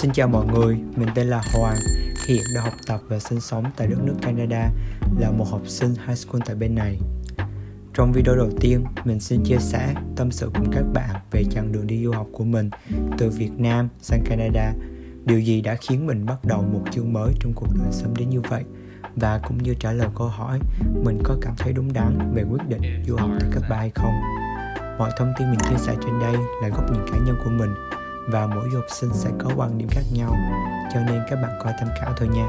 Xin chào mọi người, mình tên là Hoàng, hiện đang học tập và sinh sống tại đất nước Canada, là một học sinh high school tại bên này. Trong video đầu tiên, mình xin chia sẻ, tâm sự cùng các bạn về chặng đường đi du học của mình từ Việt Nam sang Canada. Điều gì đã khiến mình bắt đầu một chương mới trong cuộc đời sớm đến như vậy? Và cũng như trả lời câu hỏi, mình có cảm thấy đúng đắn về quyết định du học tại cấp 3 hay không? Mọi thông tin mình chia sẻ trên đây là góc nhìn cá nhân của mình, và mỗi du học sinh sẽ có quan điểm khác nhau, cho nên các bạn coi tham khảo thôi nha.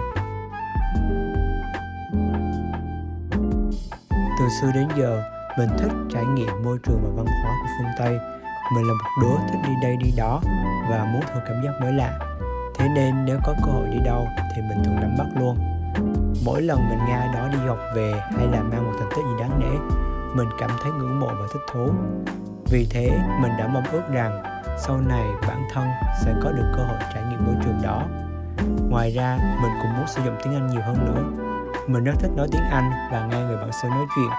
Từ xưa đến giờ, mình thích trải nghiệm môi trường và văn hóa của phương Tây. Mình là một đứa thích đi đây đi đó và muốn thử cảm giác mới lạ. Thế nên nếu có cơ hội đi đâu thì mình thường nắm bắt luôn. Mỗi lần mình nghe ai đó đi học về hay là mang một thành tích gì đáng nể, mình cảm thấy ngưỡng mộ và thích thú. Vì thế, mình đã mong ước rằng sau này bản thân sẽ có được cơ hội trải nghiệm môi trường đó. Ngoài ra, mình cũng muốn sử dụng tiếng Anh nhiều hơn nữa. Mình rất thích nói tiếng Anh và nghe người bản xứ nói chuyện.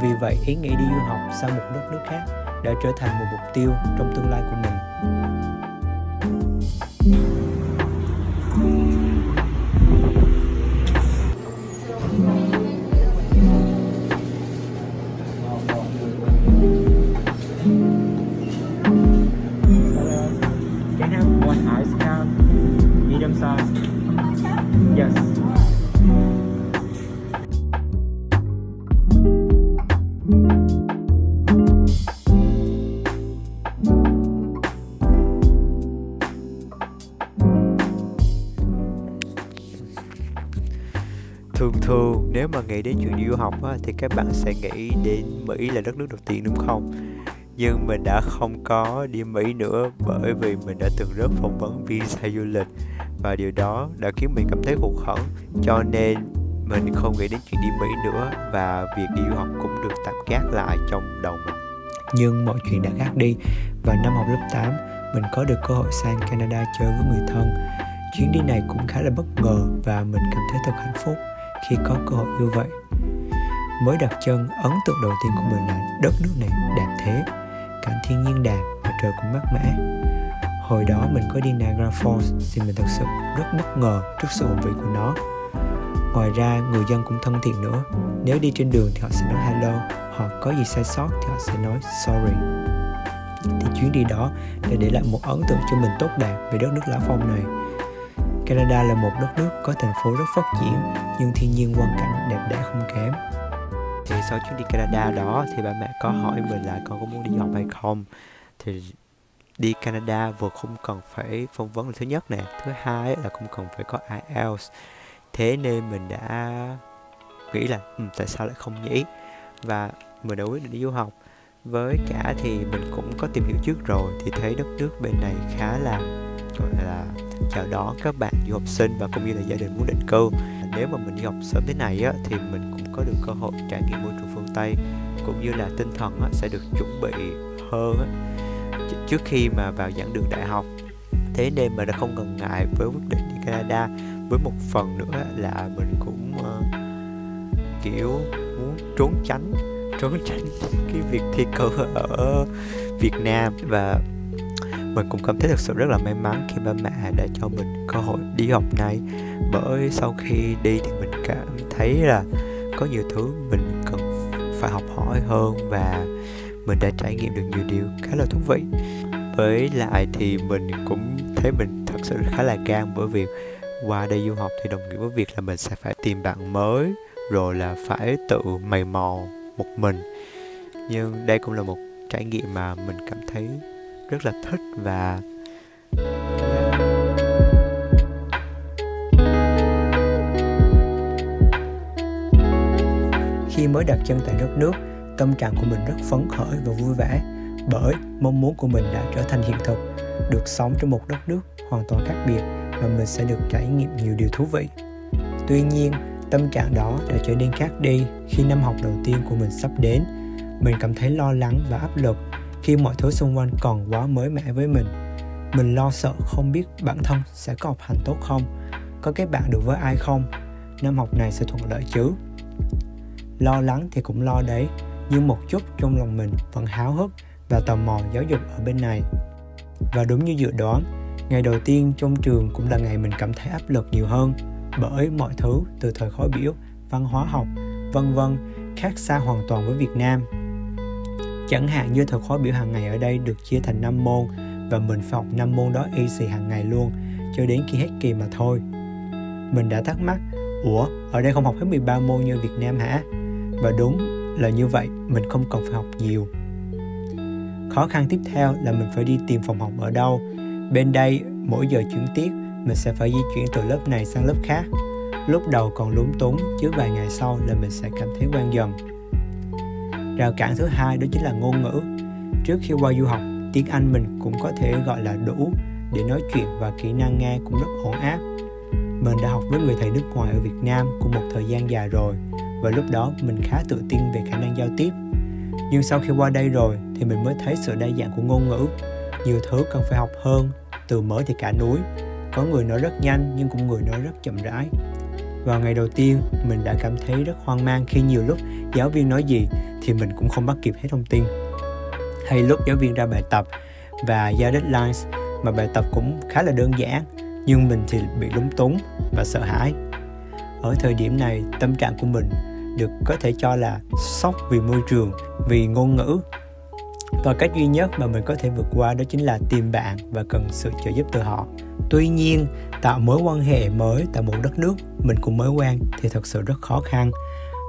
Vì vậy, ý nghĩ đi du học sang một đất nước khác đã trở thành một mục tiêu trong tương lai của mình. Can I have one ice can? Medium size. Yes. Thường nếu mà nghĩ đến chuyện đi du học á, thì các bạn sẽ nghĩ đến Mỹ là đất nước đầu tiên đúng không? Nhưng mình đã không có đi Mỹ nữa, bởi vì mình đã từng rớt phỏng vấn visa du lịch và điều đó đã khiến mình cảm thấy hụt hẫng, cho nên mình không nghĩ đến chuyện đi Mỹ nữa và việc đi du học cũng được tạm gác lại trong đầu mình. Nhưng mọi chuyện đã khác đi, và năm học lớp 8 mình có được cơ hội sang Canada chơi với người thân. Chuyến đi này cũng khá là bất ngờ và mình cảm thấy thật hạnh phúc khi có cơ hội như vậy. Mới đặt chân, ấn tượng đầu tiên của mình là đất nước này đẹp thế, cảnh thiên nhiên đẹp và trời cũng mát mẻ. Hồi đó mình có đi Niagara Falls thì mình thật sự rất bất ngờ trước sự hùng vĩ của nó. Ngoài ra, người dân cũng thân thiện nữa. Nếu đi trên đường thì họ sẽ nói hello, hoặc có gì sai sót thì họ sẽ nói sorry. Thì chuyến đi đó đã để lại một ấn tượng cho mình tốt đẹp về đất nước Lã Phong này. Canada là một đất nước có thành phố rất phát triển, nhưng thiên nhiên quang cảnh đẹp đẽ không kém. Thì sau chuyến đi Canada đó thì ba mẹ có hỏi mình là con có muốn đi học hay không. Thì đi Canada vừa không cần phải phỏng vấn là thứ nhất nè, thứ hai là không cần phải có IELTS. Thế nên mình đã nghĩ là tại sao lại không nhỉ, và mình đã quyết định đi du học. Với cả thì mình cũng có tìm hiểu trước rồi, thì thấy đất nước bên này khá là gọi là chào đón các bạn du học sinh và cũng như là gia đình muốn định cư. Nếu mà mình đi học sớm thế này á, thì mình cũng có được cơ hội trải nghiệm môi trường phương Tây, cũng như là tinh thần á, sẽ được chuẩn bị hơn á, trước khi mà vào giảng đường đại học. Thế nên mình đã không ngần ngại với quyết định đi Canada. Với một phần nữa là mình cũng kiểu muốn trốn tránh cái việc thi cử ở Việt Nam, và mình cũng cảm thấy thực sự rất là may mắn khi ba mẹ đã cho mình cơ hội đi học này. Bởi sau khi đi thì mình cảm thấy là có nhiều thứ mình cần phải học hỏi hơn, và mình đã trải nghiệm được nhiều điều khá là thú vị. Với lại thì mình cũng thấy mình thật sự khá là gan, bởi vì qua đây du học thì đồng nghĩa với việc là mình sẽ phải tìm bạn mới, rồi là phải tự mày mò một mình. Nhưng đây cũng là một trải nghiệm mà mình cảm thấy rất là thích. Và khi mới đặt chân tại đất nước, tâm trạng của mình rất phấn khởi và vui vẻ, bởi mong muốn của mình đã trở thành hiện thực, được sống trong một đất nước hoàn toàn khác biệt và mình sẽ được trải nghiệm nhiều điều thú vị. Tuy nhiên, tâm trạng đó đã trở nên khác đi khi năm học đầu tiên của mình sắp đến. Mình cảm thấy lo lắng và áp lực khi mọi thứ xung quanh còn quá mới mẻ với mình. Mình lo sợ không biết bản thân sẽ có học hành tốt không, có kết bạn được với ai không, năm học này sẽ thuận lợi chứ. Lo lắng thì cũng lo đấy, nhưng một chút trong lòng mình vẫn háo hức và tò mò giáo dục ở bên này. Và đúng như dự đoán, Ngày đầu tiên trong trường cũng là ngày mình cảm thấy áp lực nhiều hơn, bởi mọi thứ từ thời khóa biểu, văn hóa học, vân vân khác xa hoàn toàn với Việt Nam. Chẳng hạn như thời khóa biểu hàng ngày ở đây được chia thành 5 môn và mình phải học 5 môn đó y xì hàng ngày luôn, cho đến khi hết kỳ mà thôi. Mình đã thắc mắc, ủa, ở đây không học hết 13 môn như Việt Nam hả? Và đúng là như vậy, mình không cần phải học nhiều. Khó khăn tiếp theo là mình phải đi tìm phòng học ở đâu. Bên đây, mỗi giờ chuyển tiết, mình sẽ phải di chuyển từ lớp này sang lớp khác. Lúc đầu còn lúng túng, chứ vài ngày sau là mình sẽ cảm thấy quen dần. Rào cản thứ hai đó chính là ngôn ngữ. Trước khi qua du học, tiếng Anh mình cũng có thể gọi là đủ để nói chuyện và kỹ năng nghe cũng rất ổn áp. Mình đã học với người thầy nước ngoài ở Việt Nam cũng một thời gian dài rồi, và lúc đó mình khá tự tin về khả năng giao tiếp. Nhưng sau khi qua đây rồi thì mình mới thấy sự đa dạng của ngôn ngữ. Nhiều thứ cần phải học hơn, từ mới thì cả núi. Có người nói rất nhanh nhưng cũng người nói rất chậm rãi. Vào ngày đầu tiên, mình đã cảm thấy rất hoang mang khi nhiều lúc giáo viên nói gì thì mình cũng không bắt kịp hết thông tin. Hay lúc giáo viên ra bài tập và giao deadlines mà bài tập cũng khá là đơn giản, nhưng mình thì bị lúng túng và sợ hãi. Ở thời điểm này, tâm trạng của mình được có thể cho là sốc vì môi trường, vì ngôn ngữ. Và cách duy nhất mà mình có thể vượt qua đó chính là tìm bạn và cần sự trợ giúp từ họ. Tuy nhiên, tạo mối quan hệ mới tại một đất nước mình cũng mới quen thì thật sự rất khó khăn.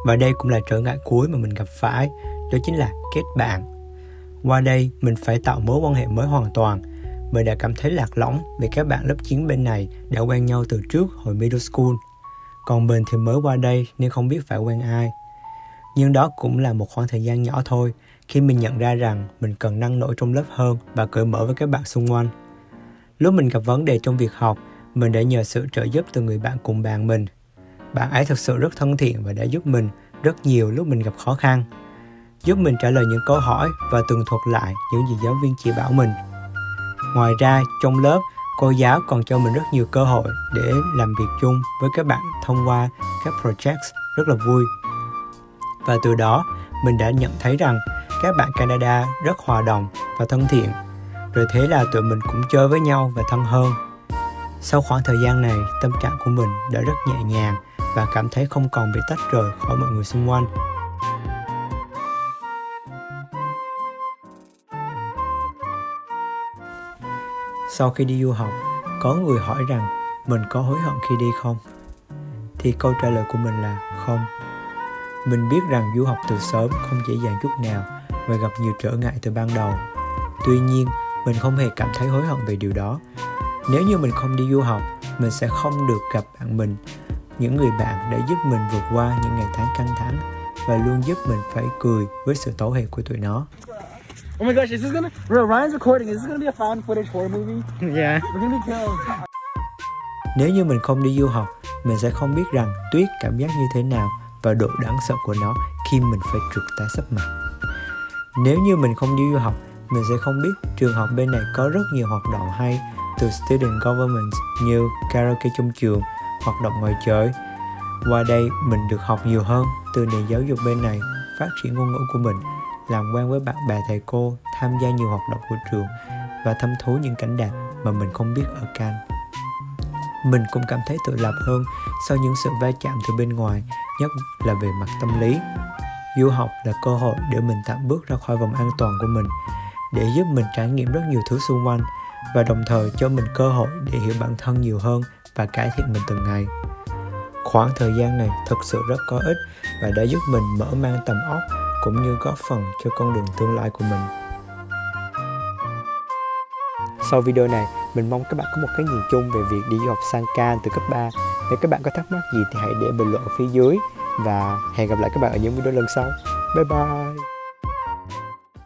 Và đây cũng là trở ngại cuối mà mình gặp phải, đó chính là kết bạn. Qua đây, mình phải tạo mối quan hệ mới hoàn toàn. Mình đã cảm thấy lạc lõng vì các bạn lớp 9 bên này đã quen nhau từ trước hồi middle school. Còn mình thì mới qua đây nên không biết phải quen ai. Nhưng đó cũng là một khoảng thời gian nhỏ thôi, khi mình nhận ra rằng mình cần năng nổ trong lớp hơn và cởi mở với các bạn xung quanh. Lúc mình gặp vấn đề trong việc học, mình đã nhờ sự trợ giúp từ người bạn cùng bàn mình. Bạn ấy thực sự rất thân thiện và đã giúp mình rất nhiều lúc mình gặp khó khăn, giúp mình trả lời những câu hỏi và tường thuật lại những gì giáo viên chỉ bảo mình. Ngoài ra, trong lớp, cô giáo còn cho mình rất nhiều cơ hội để làm việc chung với các bạn thông qua các projects rất là vui. Và từ đó, mình đã nhận thấy rằng các bạn Canada rất hòa đồng và thân thiện. Rồi thế là tụi mình cũng chơi với nhau và thân hơn. Sau khoảng thời gian này, tâm trạng của mình đã rất nhẹ nhàng và cảm thấy không còn bị tách rời khỏi mọi người xung quanh. Sau khi đi du học, có người hỏi rằng mình có hối hận khi đi không? Thì câu trả lời của mình là không. Mình biết rằng du học từ sớm không dễ dàng chút nào và gặp nhiều trở ngại từ ban đầu. Tuy nhiên, mình không hề cảm thấy hối hận về điều đó. Nếu như mình không đi du học, mình sẽ không được gặp bạn mình, những người bạn đã giúp mình vượt qua những ngày tháng căng thẳng và luôn giúp mình phải cười với sự tấu hề của tụi nó. Oh my gosh, is this gonna... Bro, Ryan's recording. Is this gonna be a found footage horror movie? Yeah. We're gonna be killed. Nếu như mình không đi du học, mình sẽ không biết rằng tuyết cảm giác như thế nào và độ đáng sợ của nó khi mình phải trượt tay sấp mặt. Nếu như mình không đi du học, mình sẽ không biết trường học bên này có rất nhiều hoạt động hay từ student government như karaoke trong trường, hoạt động ngoài trời. Qua đây mình được học nhiều hơn từ nền giáo dục bên này, phát triển ngôn ngữ của mình, làm quen với bạn bè thầy cô, tham gia nhiều hoạt động của trường và thăm thú những cảnh đẹp mà mình không biết ở Cannes. Mình cũng cảm thấy tự lập hơn sau những sự va chạm từ bên ngoài, nhất là về mặt tâm lý. Du học là cơ hội để mình tạm bước ra khỏi vòng an toàn của mình, để giúp mình trải nghiệm rất nhiều thứ xung quanh và đồng thời cho mình cơ hội để hiểu bản thân nhiều hơn và cải thiện mình từng ngày. Khoảng thời gian này thực sự rất có ích và đã giúp mình mở mang tầm óc cũng như góp phần cho con đường tương lai của mình. Sau video này, mình mong các bạn có một cái nhìn chung về việc đi du học sang Cannes từ cấp 3. Nếu các bạn có thắc mắc gì thì hãy để bình luận ở phía dưới và hẹn gặp lại các bạn ở những video lần sau. Bye bye!